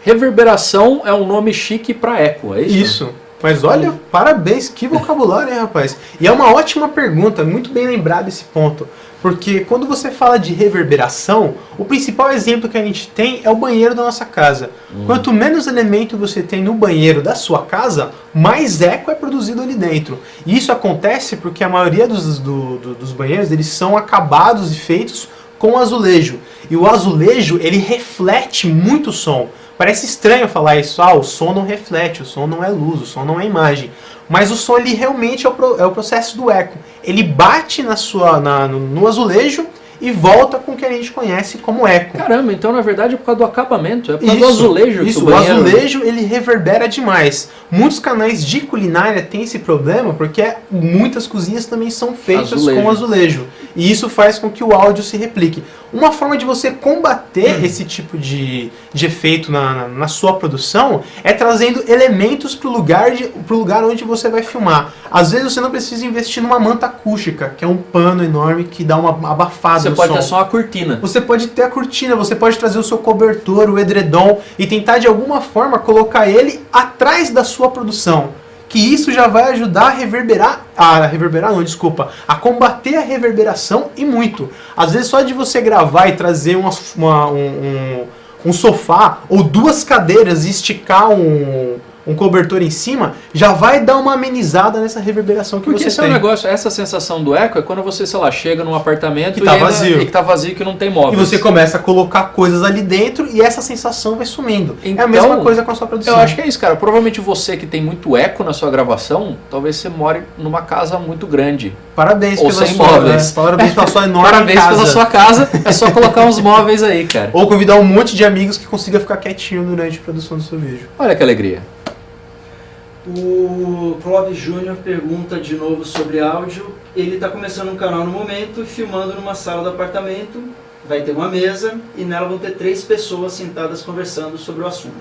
Reverberação é um nome chique para eco, é isso? Isso. Mas olha, parabéns, que vocabulário, hein, rapaz? E é uma ótima pergunta, muito bem lembrado esse ponto. Porque quando você fala de reverberação, o principal exemplo que a gente tem é o banheiro da nossa casa. Quanto menos elemento você tem no banheiro da sua casa, mais eco é produzido ali dentro. E isso acontece porque a maioria dos banheiros eles são acabados e feitos com azulejo. E o azulejo, ele reflete muito som. Parece estranho falar isso, o som não reflete, o som não é luz, o som não é imagem. Mas o som ele realmente é o processo do eco. Ele bate no azulejo e volta com o que a gente conhece como eco. Caramba, então na verdade é por causa do acabamento, é por causa do azulejo. Isso, que o banheiro... azulejo ele reverbera demais. Muitos canais de culinária têm esse problema porque muitas cozinhas também são feitas com azulejo. E isso faz com que o áudio se replique. Uma forma de você combater esse tipo de efeito na sua produção é trazendo elementos para o lugar onde você vai filmar. Às vezes você não precisa investir numa manta acústica, que é um pano enorme que dá uma abafada Você no pode som. ter só uma cortina. Você pode ter a cortina, você pode trazer o seu cobertor, o edredom e tentar de alguma forma colocar ele atrás da sua produção. Que isso já vai ajudar a combater a reverberação e muito. Às vezes só de você gravar e trazer um sofá ou duas cadeiras e esticar um cobertor em cima, já vai dar uma amenizada nessa reverberação que Porque você esse tem. é um negócio, essa sensação do eco é quando você, sei lá, chega num apartamento Que tá vazio. E que tá vazio, que não tem móveis. E você começa a colocar coisas ali dentro e essa sensação vai sumindo. Então, é a mesma coisa com a sua produção. Eu acho que é isso, cara. Provavelmente você que tem muito eco na sua gravação, talvez você more numa casa muito grande. Parabéns ou pela sem sua, móveis. Parabéns pela sua enorme Parabéns casa. pela sua casa, é só colocar uns móveis aí, cara. Ou convidar um monte de amigos que consiga ficar quietinho durante a produção do seu vídeo. Olha que alegria. O Clóvis Júnior pergunta de novo sobre áudio. Ele está começando um canal no momento e filmando numa sala do apartamento. Vai ter uma mesa e nela vão ter 3 pessoas sentadas conversando sobre o assunto.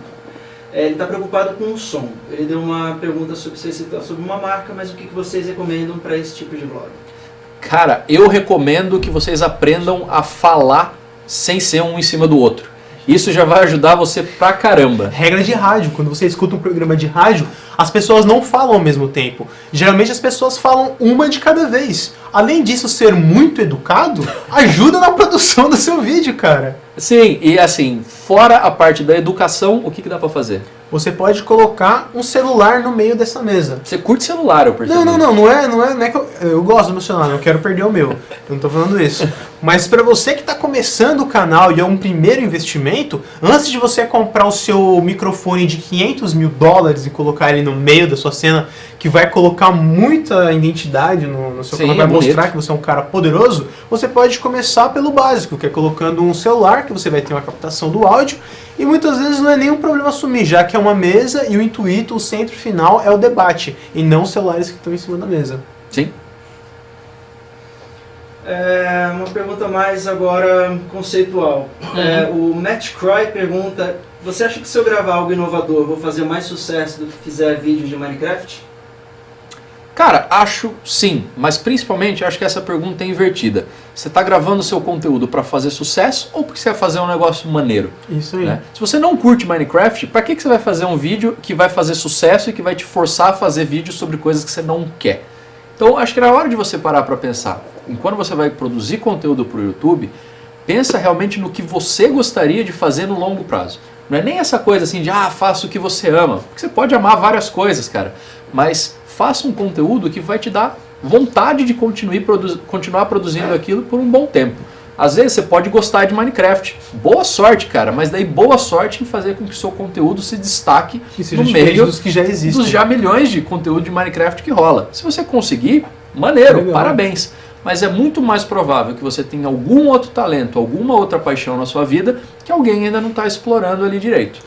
Ele está preocupado com o som. Ele deu uma pergunta sobre uma marca, mas o que vocês recomendam para esse tipo de vlog? Cara, eu recomendo que vocês aprendam a falar sem ser um em cima do outro. Isso já vai ajudar você pra caramba. Regra de rádio. Quando você escuta um programa de rádio, as pessoas não falam ao mesmo tempo. Geralmente as pessoas falam uma de cada vez. Além disso, ser muito educado ajuda na produção do seu vídeo, cara. Sim, e assim, fora a parte da educação, o que dá pra fazer? você pode colocar um celular no meio dessa mesa. Você curte celular, eu percebi. Não é que eu gosto do meu celular, não quero perder o meu. Eu não tô falando isso. Mas para você que está começando o canal e é um primeiro investimento, antes de você comprar o seu microfone de $500 mil e colocar ele no meio da sua cena, que vai colocar muita identidade no seu canal, vai mostrar que você é um cara poderoso, você pode começar pelo básico, que é colocando um celular, que você vai ter uma captação do áudio, e muitas vezes não é nenhum problema assumir, já que é uma mesa e o intuito, o centro final é o debate, e não os celulares que estão em cima da mesa. Sim. Uma pergunta mais agora conceitual. O Matt Croy pergunta, você acha que se eu gravar algo inovador, eu vou fazer mais sucesso do que fizer vídeo de Minecraft? Cara, acho sim, mas principalmente acho que essa pergunta é invertida. Você está gravando o seu conteúdo para fazer sucesso ou porque você vai fazer um negócio maneiro? Isso aí. Né? Se você não curte Minecraft, para que você vai fazer um vídeo que vai fazer sucesso e que vai te forçar a fazer vídeos sobre coisas que você não quer? Então acho que era hora de você parar para pensar. Enquanto você vai produzir conteúdo para o YouTube, pensa realmente no que você gostaria de fazer no longo prazo. Não é nem essa coisa assim de, faça o que você ama. Porque você pode amar várias coisas, cara. Mas faça um conteúdo que vai te dar vontade de continuar produzindo aquilo por um bom tempo. Às vezes você pode gostar de Minecraft. Boa sorte, cara. Mas daí boa sorte em fazer com que o seu conteúdo se destaque no meio dos que já existem. Dos já milhões de conteúdo de Minecraft que rola. Se você conseguir, maneiro, legal. Parabéns. Mas é muito mais provável que você tenha algum outro talento, alguma outra paixão na sua vida que alguém ainda não está explorando ali direito.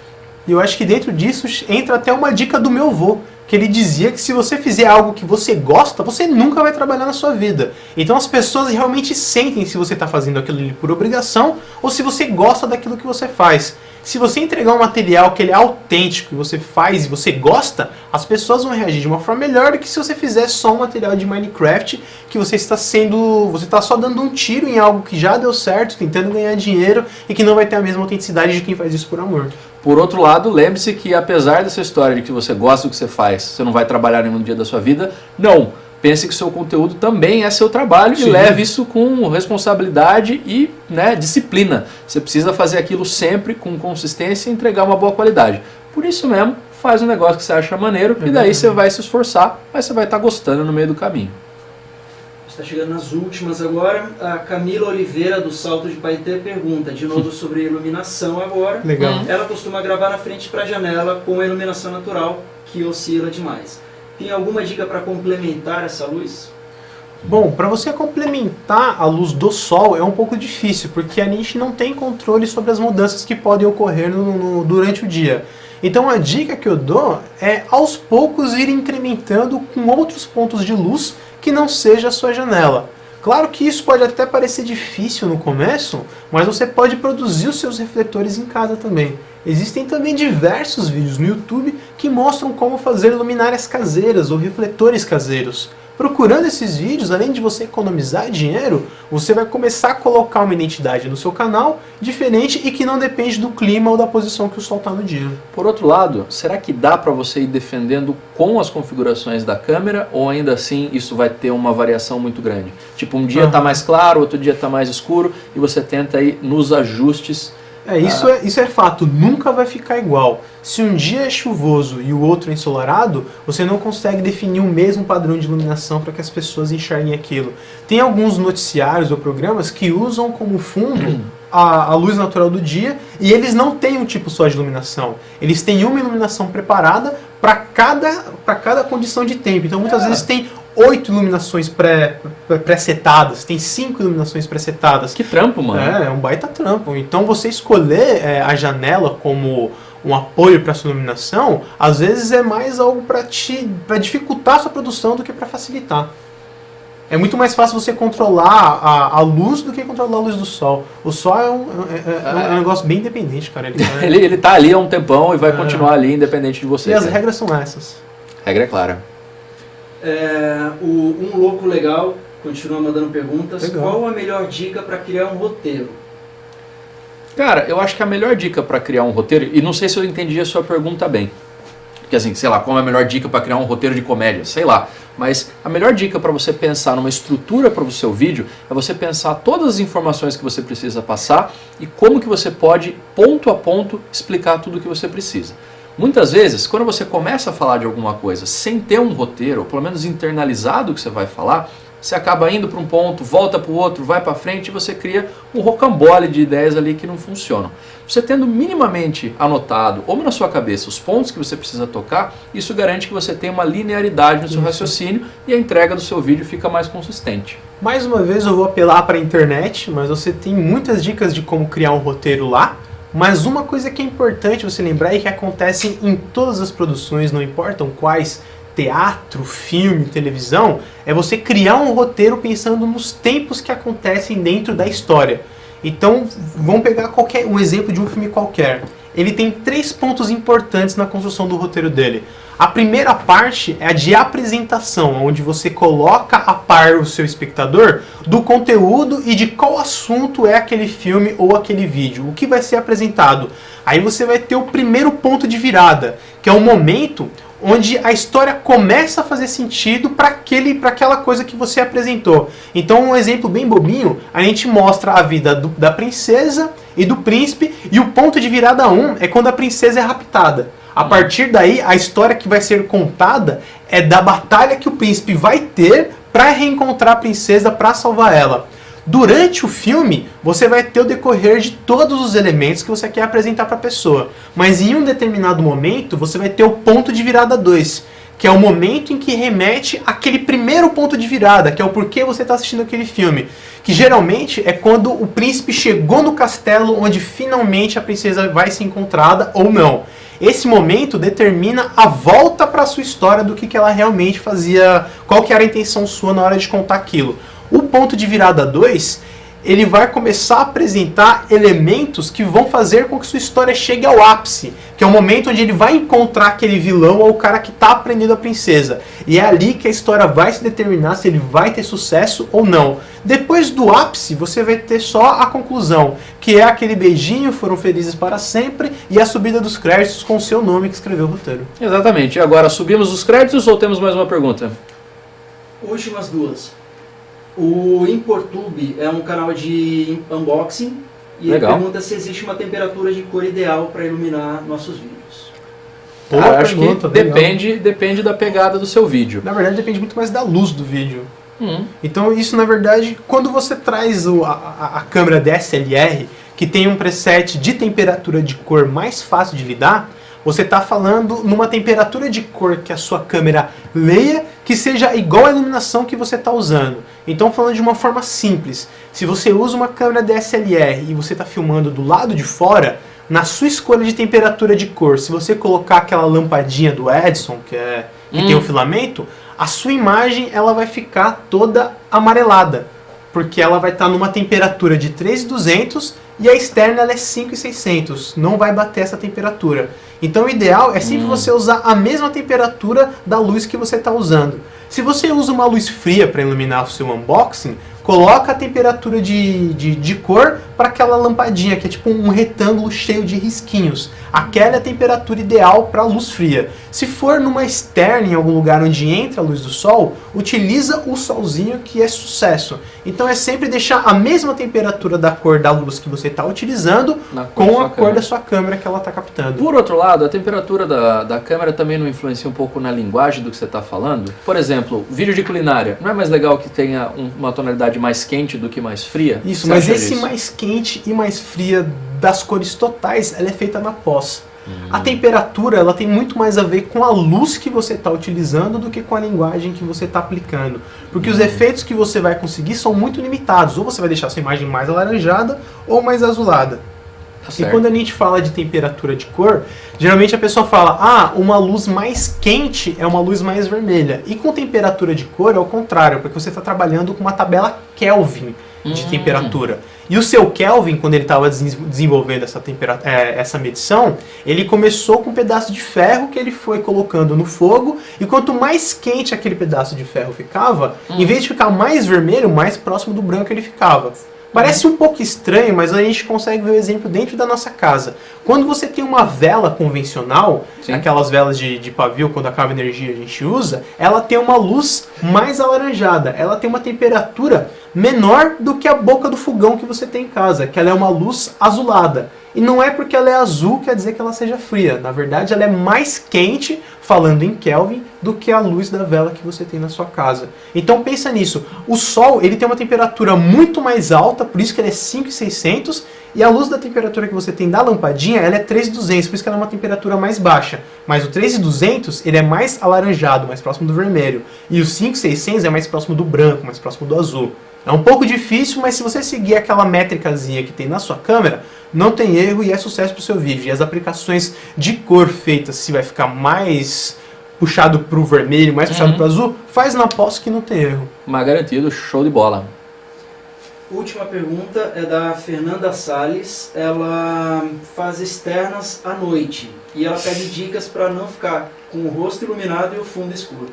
E eu acho que dentro disso entra até uma dica do meu avô, que ele dizia que se você fizer algo que você gosta, você nunca vai trabalhar na sua vida. Então as pessoas realmente sentem se você está fazendo aquilo ali por obrigação ou se você gosta daquilo que você faz. Se você entregar um material que ele é autêntico, que você faz e você gosta, as pessoas vão reagir de uma forma melhor do que se você fizer só um material de Minecraft, que você está só dando um tiro em algo que já deu certo, tentando ganhar dinheiro e que não vai ter a mesma autenticidade de quem faz isso por amor. Por outro lado, lembre-se que apesar dessa história de que você gosta do que você faz, você não vai trabalhar nenhum dia da sua vida, não. Pense que o seu conteúdo também é seu trabalho. Sim. E leve isso com responsabilidade e disciplina. Você precisa fazer aquilo sempre com consistência e entregar uma boa qualidade. Por isso mesmo, faz um negócio que você acha maneiro e daí você vai se esforçar, mas você vai estar gostando no meio do caminho. Está chegando nas últimas agora. A Camila Oliveira, do Salto de Paetê, pergunta de novo sobre iluminação agora. Legal. Ela costuma gravar na frente para a janela com a iluminação natural, que oscila demais. Tem alguma dica para complementar essa luz? Bom, para você complementar a luz do sol é um pouco difícil, porque a gente não tem controle sobre as mudanças que podem ocorrer durante o dia. Então a dica que eu dou é aos poucos ir incrementando com outros pontos de luz que não seja a sua janela. Claro que isso pode até parecer difícil no começo, mas você pode produzir os seus refletores em casa também. Existem também diversos vídeos no YouTube que mostram como fazer luminárias caseiras ou refletores caseiros. Procurando esses vídeos, além de você economizar dinheiro, você vai começar a colocar uma identidade no seu canal diferente e que não depende do clima ou da posição que o sol está no dia. Por outro lado, será que dá para você ir defendendo com as configurações da câmera ou ainda assim isso vai ter uma variação muito grande? Tipo, um dia está mais claro, outro dia está mais escuro e você tenta ir nos ajustes. Isso é fato, nunca vai ficar igual. Se um dia é chuvoso e o outro é ensolarado, você não consegue definir o mesmo padrão de iluminação para que as pessoas enxerguem aquilo. Tem alguns noticiários ou programas que usam como fundo a luz natural do dia e eles não têm um tipo só de iluminação. Eles têm uma iluminação preparada para cada condição de tempo. Então muitas vezes tem 8 iluminações pré-setadas, tem 5 iluminações pré-setadas. Que trampo, mano. É um baita trampo. Então você escolher a janela como um apoio para sua iluminação, às vezes é mais algo para dificultar a sua produção do que para facilitar. É muito mais fácil você controlar a luz do que controlar a luz do sol. O sol é um negócio bem independente, cara. Ele tá ali há um tempão e vai continuar ali independente de você. E as regras são essas. A regra é clara. Um louco legal continua mandando perguntas. Legal. Qual a melhor dica para criar um roteiro? Cara, eu acho que a melhor dica para criar um roteiro, e não sei se eu entendi a sua pergunta bem, porque assim, sei lá, qual é a melhor dica para criar um roteiro de comédia? Sei lá, mas a melhor dica para você pensar numa estrutura para o seu vídeo é você pensar todas as informações que você precisa passar e como que você pode, ponto a ponto, explicar tudo o que você precisa. Muitas vezes, quando você começa a falar de alguma coisa sem ter um roteiro, ou pelo menos internalizado o que você vai falar, você acaba indo para um ponto, volta para o outro, vai para frente e você cria um rocambole de ideias ali que não funcionam. Você tendo minimamente anotado, ou na sua cabeça, os pontos que você precisa tocar, isso garante que você tenha uma linearidade no seu raciocínio e a entrega do seu vídeo fica mais consistente. Mais uma vez eu vou apelar para a internet, mas você tem muitas dicas de como criar um roteiro lá. Mas uma coisa que é importante você lembrar e que acontece em todas as produções, não importam quais, teatro, filme, televisão, é você criar um roteiro pensando nos tempos que acontecem dentro da história. Então, vamos pegar um exemplo de um filme qualquer. Ele tem 3 pontos importantes na construção do roteiro dele. A primeira parte é a de apresentação, onde você coloca a par o seu espectador do conteúdo e de qual assunto é aquele filme ou aquele vídeo, o que vai ser apresentado. Aí você vai ter o primeiro ponto de virada, que é o momento onde a história começa a fazer sentido para aquela coisa que você apresentou. Então, um exemplo bem bobinho, a gente mostra a vida da princesa e do príncipe, e o ponto de virada 1 é quando a princesa é raptada. A partir daí, a história que vai ser contada é da batalha que o príncipe vai ter para reencontrar a princesa, para salvar ela. Durante o filme, você vai ter o decorrer de todos os elementos que você quer apresentar para a pessoa. Mas em um determinado momento, você vai ter o ponto de virada 2, que é o momento em que remete àquele primeiro ponto de virada, que é o porquê você está assistindo aquele filme. Que geralmente é quando o príncipe chegou no castelo onde finalmente a princesa vai ser encontrada ou não. Esse momento determina a volta para a sua história do que ela realmente fazia, qual que era a intenção sua na hora de contar aquilo. O ponto de virada 2, ele vai começar a apresentar elementos que vão fazer com que sua história chegue ao ápice, que é o momento onde ele vai encontrar aquele vilão ou o cara que está prendendo a princesa. E é ali que a história vai se determinar se ele vai ter sucesso ou não. Depois do ápice, você vai ter só a conclusão, que é aquele beijinho, foram felizes para sempre, e a subida dos créditos com o seu nome que escreveu o roteiro. Exatamente. E agora, subimos os créditos ou temos mais uma pergunta? Últimas 2. O ImporTube é um canal de unboxing e ele pergunta se existe uma temperatura de cor ideal para iluminar nossos vídeos. Cara, acho que depende da pegada do seu vídeo. Na verdade, depende muito mais da luz do vídeo. Então, isso, na verdade, quando você traz a câmera DSLR, que tem um preset de temperatura de cor mais fácil de lidar, você está falando numa temperatura de cor que a sua câmera leia, que seja igual à iluminação que você está usando. Então, falando de uma forma simples, se você usa uma câmera DSLR e você está filmando do lado de fora, na sua escolha de temperatura de cor, se você colocar aquela lampadinha do Edison, que tem o filamento, a sua imagem ela vai ficar toda amarelada, porque ela vai estar numa temperatura de 3.200 e a externa ela é 5.600, não vai bater essa temperatura. Então o ideal é sempre você usar a mesma temperatura da luz que você está usando. Se você usa uma luz fria para iluminar o seu unboxing, coloca a temperatura de cor para aquela lampadinha, que é tipo um retângulo cheio de risquinhos. Aquela é a temperatura ideal para luz fria. Se for numa externa, em algum lugar onde entra a luz do sol, utiliza o solzinho, que é sucesso. Então é sempre deixar a mesma temperatura da cor da luz que você está utilizando com a cor da sua câmera que ela está captando. Por outro lado, a temperatura da câmera também não influencia um pouco na linguagem do que você está falando? Por exemplo, vídeo de culinária, não é mais legal que tenha uma tonalidade mais quente do que mais fria? Isso, mas esse mais quente e mais fria das cores totais, ela é feita na pós. A temperatura, ela tem muito mais a ver com a luz que você está utilizando do que com a linguagem que você está aplicando. Porque os efeitos que você vai conseguir são muito limitados. Ou você vai deixar sua imagem mais alaranjada ou mais azulada. E quando a gente fala de temperatura de cor, geralmente a pessoa fala, uma luz mais quente é uma luz mais vermelha. E com temperatura de cor é o contrário, porque você está trabalhando com uma tabela Kelvin de temperatura. E o seu Kelvin, quando ele estava desenvolvendo essa medição, ele começou com um pedaço de ferro que ele foi colocando no fogo, e quanto mais quente aquele pedaço de ferro ficava, em vez de ficar mais vermelho, mais próximo do branco ele ficava. Parece um pouco estranho, mas a gente consegue ver o exemplo dentro da nossa casa. Quando você tem uma vela convencional, aquelas velas de pavio, quando acaba a energia a gente usa, ela tem uma luz mais alaranjada. Ela tem uma temperatura menor do que a boca do fogão que você tem em casa, que ela é uma luz azulada. E não é porque ela é azul quer dizer que ela seja fria. Na verdade, ela é mais quente, falando em Kelvin, do que a luz da vela que você tem na sua casa. Então pensa nisso. O Sol ele tem uma temperatura muito mais alta, por isso que ele é 5.600, e a luz da temperatura que você tem da lampadinha, ela é 3.200, por isso que ela é uma temperatura mais baixa. Mas o 3.200, ele é mais alaranjado, mais próximo do vermelho. E o 5.600 é mais próximo do branco, mais próximo do azul. É um pouco difícil, mas se você seguir aquela métricazinha que tem na sua câmera, não tem erro e é sucesso para o seu vídeo. E as aplicações de cor feitas, se vai ficar mais puxado para o vermelho, mais puxado para o azul, faz na pós que não tem erro. Mas garantido, show de bola. Última pergunta é da Fernanda Salles. Ela faz externas à noite e ela pede dicas para não ficar com o rosto iluminado e o fundo escuro.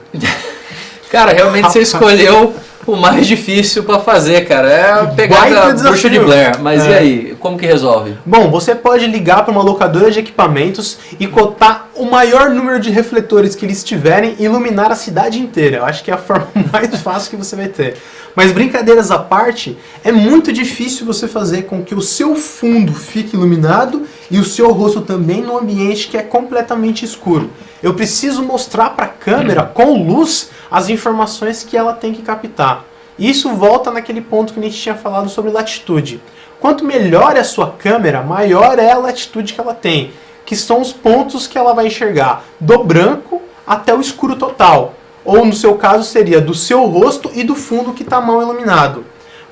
Cara, realmente você escolheu o mais difícil pra fazer, cara. É a pegada bruxa de Blair. Mas e aí, como que resolve? Bom, você pode ligar para uma locadora de equipamentos e cotar o maior número de refletores que eles tiverem e iluminar a cidade inteira. Eu acho que é a forma mais fácil que você vai ter. Mas brincadeiras à parte, é muito difícil você fazer com que o seu fundo fique iluminado e o seu rosto também num ambiente que é completamente escuro. Eu preciso mostrar para a câmera, com luz, as informações que ela tem que captar. Isso volta naquele ponto que a gente tinha falado sobre latitude. Quanto melhor é a sua câmera, maior é a latitude que ela tem, que são os pontos que ela vai enxergar, do branco até o escuro total. Ou no seu caso seria do seu rosto e do fundo que está mal iluminado.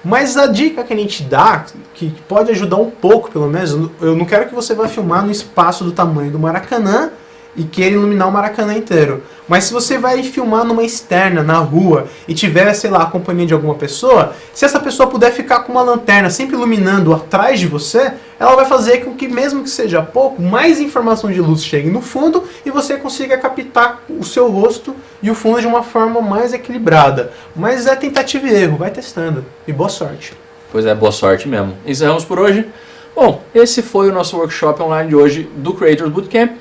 Mas a dica que a gente dá, que pode ajudar um pouco pelo menos, eu não quero que você vá filmar no espaço do tamanho do Maracanã e queira iluminar o Maracanã inteiro. Mas se você vai filmar numa externa, na rua, e tiver, sei lá, a companhia de alguma pessoa, se essa pessoa puder ficar com uma lanterna sempre iluminando atrás de você, ela vai fazer com que, mesmo que seja pouco, mais informação de luz chegue no fundo e você consiga captar o seu rosto e o fundo de uma forma mais equilibrada. Mas é tentativa e erro, vai testando. E boa sorte. Pois é, boa sorte mesmo. Encerramos por hoje. Bom, esse foi o nosso workshop online de hoje do Creators Bootcamp.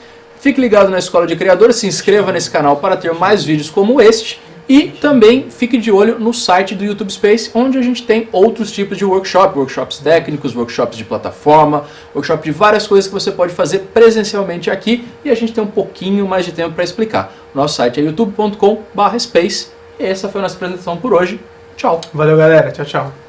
Fique ligado na Escola de Criadores, se inscreva nesse canal para ter mais vídeos como este e também fique de olho no site do YouTube Space, onde a gente tem outros tipos de workshops técnicos, workshops de plataforma, workshop de várias coisas que você pode fazer presencialmente aqui e a gente tem um pouquinho mais de tempo para explicar. Nosso site é youtube.com/space e essa foi a nossa apresentação por hoje. Tchau! Valeu, galera. Tchau, tchau.